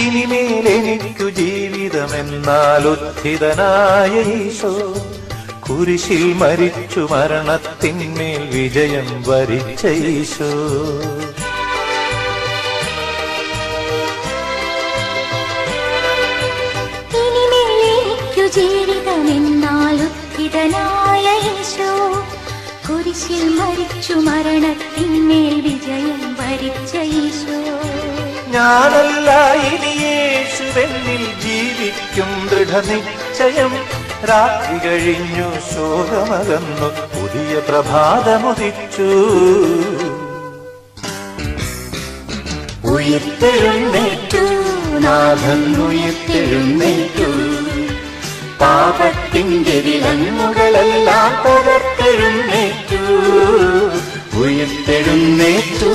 ഇനിമേലെനിക്കു ജീവിതമെന്നാൽ ഉദ്ധിതനായ ഈശോ കുരിശിൽ മരിച്ചു മരണത്തിന്മേൽ വിജയം വരിച്ച ഈശോ. ഇനിമേലെനിക്കു ജീവിതമെന്നാൽ ഉദ്ധിതനായ ഈശോ കുരിശിൽ മരിച്ചു മരണത്തിന്മേൽ വിജയം വരിച്ച ഈശോ. ഞാനല്ല ഇനി യേശുവെന്നിൽ ജീവിക്കും ദൃഢനിശ്ചയം. രാത്രി കഴിഞ്ഞു ശോകമകന്നു പുതിയ പ്രഭാതമുദിച്ചു. ഉയിർത്തെഴുന്നേറ്റു നാഥൻ ഉയിർത്തെഴുന്നേറ്റു. പാപത്തിന്റെ വിലങ്ങുകളെല്ലാം തകർത്തെഴുന്നേറ്റു. ഉയിർത്തെഴുന്നേറ്റു.